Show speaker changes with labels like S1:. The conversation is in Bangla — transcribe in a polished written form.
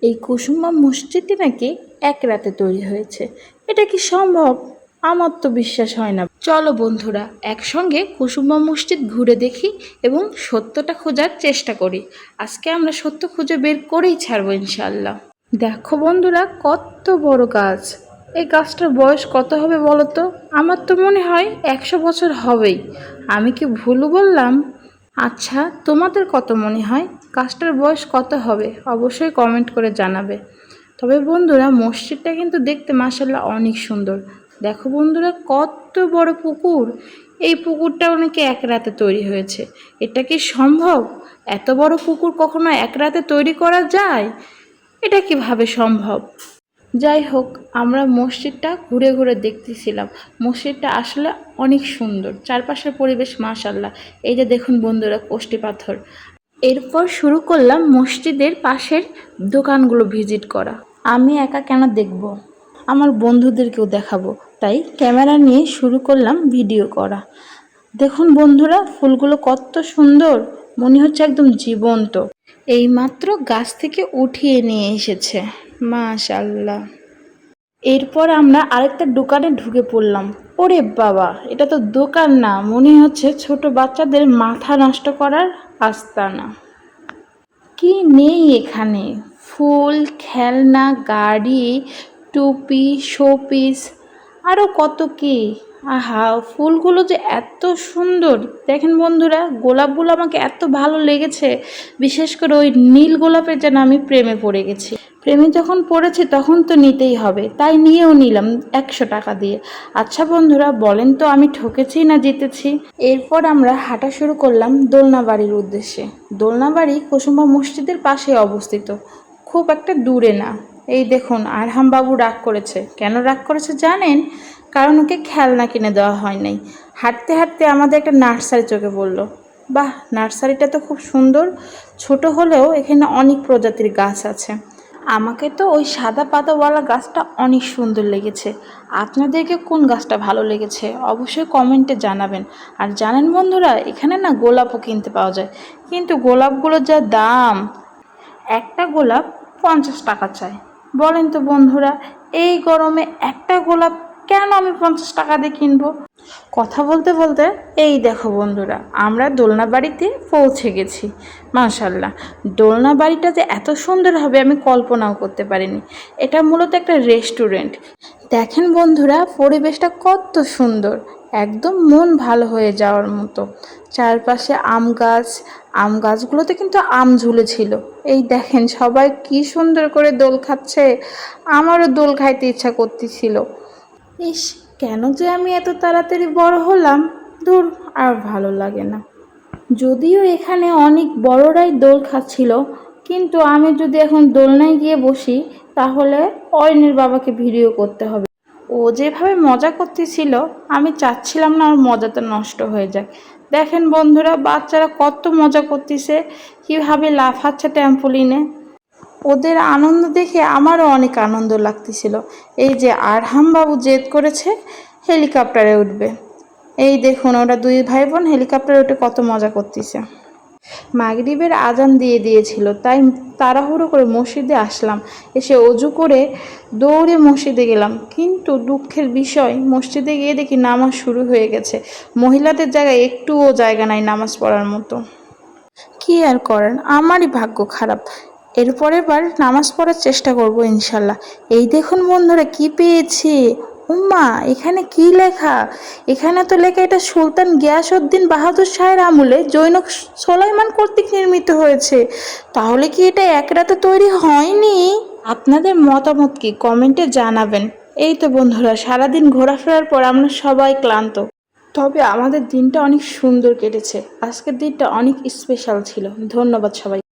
S1: এই কুসুমা মসজিদটি নাকি এক রাতে তৈরি হয়েছে। এটা কি সম্ভব? আমার তো বিশ্বাস হয় না। চলো বন্ধুরা, একসঙ্গে কুসুমা মসজিদ ঘুরে দেখি এবং সত্যটা খোঁজার চেষ্টা করি। আজকে আমরা সত্য খুঁজে বের করেই ছাড়বো ইনশাল্লাহ। দেখো বন্ধুরা, কত বড় গাছ! এই গাছটার বয়স কত হবে বলো তো? আমার তো মনে হয় 100 বছর হবেই। আমি কি ভুল বললাম? আচ্ছা, তোমাদের কত মনে হয় গাছটার বয়স কত হবে? অবশ্যই কমেন্ট করে জানাবে। তবে বন্ধুরা, মসজিদটা কিন্তু দেখতে মাশাআল্লাহ অনেক সুন্দর। দেখো বন্ধুরা, কত বড় পুকুর! এই পুকুরটাও নাকি এক রাতে তৈরি হয়েছে। এটা কি সম্ভব? এত বড় পুকুর কখনো এক রাতে তৈরি করা যায়? এটা কিভাবে সম্ভব? যাই হোক, আমরা মসজিদটা ঘুরে ঘুরে দেখতেছিলাম। মসজিদটা আসলে অনেক সুন্দর, চারপাশের পরিবেশ মাশাআল্লাহ। এই যে দেখুন বন্ধুরা, কষ্টি পাথর। এরপর শুরু করলাম মসজিদের পাশের দোকানগুলো ভিজিট করা। আমি একা কেন দেখব, আমার বন্ধুদেরকেও দেখাবো, তাই ক্যামেরা নিয়ে শুরু করলাম ভিডিও করা। দেখুন বন্ধুরা, ফুলগুলো কত সুন্দর, মনে হচ্ছে একদম জীবন্ত। এইমাত্র গাছ থেকে উঠিয়ে নিয়ে এসেছে, মাশাআল্লাহ। এরপর আমরা আরেকটা দোকানে ঢুকে পড়লাম। ওরে বাবা, এটা তো দোকান না, মনে হচ্ছে ছোট বাচ্চাদের মাথা নষ্ট করার আস্তানা। কি নেই এখানে! ফুল, খেলনা, গাড়ি, টুপি, শোপিস, আরও কত কি! আহা, ফুলগুলো যে এত সুন্দর! দেখেন বন্ধুরা, গোলাপগুলো আমাকে এত ভালো লেগেছে। বিশেষ করে ওই নীল গোলাপের যেন আমি প্রেমে পড়ে গেছি। প্রেমে যখন পড়েছি তখন তো নিতেই হবে, তাই নিয়েও নিলাম 100 টাকা দিয়ে। আচ্ছা বন্ধুরা, বলেন তো আমি ঠকেছি না জিতেছি? এরপর আমরা হাঁটা শুরু করলাম দোলনা বাড়ির উদ্দেশ্যে। দোলনা বাড়ি কুসুমা মসজিদের পাশে অবস্থিত, খুব একটা দূরে না। এই দেখুন, আরহাম বাবু রাগ করেছে। কেন রাগ করেছে জানেন? কারণ ওকে খেলনা কিনে দেওয়া হয় নাই। হাঁটতে হাঁটতে আমাদের একটা নার্সারি চোখে পড়লো। বাহ, নার্সারিটা তো খুব সুন্দর। ছোট হলেও এখানে অনেক প্রজাতির গাছ আছে। আমাকে তো ওই সাদা পাতাওয়ালা গাছটা অনেক সুন্দর লেগেছে। আপনাদেরকে কোন গাছটা ভালো লেগেছে অবশ্যই কমেন্টে জানাবেন। আর জানেন বন্ধুরা, এখানে না গোলাপও কিনতে পাওয়া যায়, কিন্তু গোলাপগুলোর যা দাম! একটা গোলাপ 50 টাকা চাই। বলেন তো বন্ধুরা, এই গরমে একটা গোলাপ কেন আমি 50 টাকা দিয়ে কিনবো? কথা বলতে বলতে এই দেখো বন্ধুরা, আমরা দোলনা বাড়িতে পৌঁছে গেছি। মাশাআল্লাহ, দোলনা বাড়িটা যে এত সুন্দর হবে আমি কল্পনাও করতে পারিনি। এটা মূলত একটা রেস্টুরেন্ট। দেখেন বন্ধুরা, পরিবেশটা কত সুন্দর, একদম মন ভালো হয়ে যাওয়ার মতো। চারপাশে আম গাছ, আম গাছগুলোতে কিন্তু আম ঝুলেছিল। এই দেখেন সবাই কি সুন্দর করে দোল খাচ্ছে। আমারও দোল খাইতে ইচ্ছা করতেছিল। ইস, কেন যে আমি এত তাড়াতাড়ি বড় হলাম! ধুর, আর ভালো লাগে না। যদিও এখানে অনেক বড়রাই দোল খাচ্ছিল, কিন্তু আমি যদি এখন দোলনায় গিয়ে বসি তাহলে অয়নের বাবাকে ভিডিও করতে হবে। ও যেভাবে মজা করতেছিল, আমি চাচ্ছিলাম না ওর মজাটা নষ্ট হয়ে যাক। দেখেন বন্ধুরা, বাচ্চারা কত মজা করতেছে, কীভাবে লাফাচ্ছে ট্যাম্পোলিনে। ওদের আনন্দ দেখে আমারও অনেক আনন্দ লাগতেছিল। এই যে আরহাম বাবু জেদ করেছে হেলিকপ্টারে উঠবে। এই দেখুন, ওরা দুই ভাই বোন হেলিকপ্টারে উঠে কত মজা করতেছে। মাগরিবের আজান দিয়ে দিয়েছিল, তাই তাড়াহুড়ো করে মসজিদে আসলাম। এসে অজু করে দৌড়ে মসজিদে গেলাম, কিন্তু দুঃখের বিষয় মসজিদে গিয়ে দেখি নামাজ শুরু হয়ে গেছে। মহিলাদের জায়গায় একটুও জায়গা নাই নামাজ পড়ার মতো। কি আর করেন, আমারই ভাগ্য খারাপ। এরপরের বার নামাজ পড়ার চেষ্টা করব ইনশাল্লাহ। এই দেখুন বন্ধুরা, কি পেয়েছি! উম্মা, এখানে কি লেখা? এখানে তো লেখা এটা সুলতান গিয়াসউদ্দিন বাহাদুর শাহের আমলে জৈনক সোলাইমান কর্তৃক নির্মিত হয়েছে। তাহলে কি এটা এক রাতে তৈরি হয়নি? আপনাদের মতামত কি কমেন্টে জানাবেন। এই তো বন্ধুরা, সারাদিন ঘোরাফেরার পর আমরা সবাই ক্লান্ত, তবে আমাদের দিনটা অনেক সুন্দর কেটেছে। আজকের দিনটা অনেক স্পেশাল ছিল। ধন্যবাদ সবাই।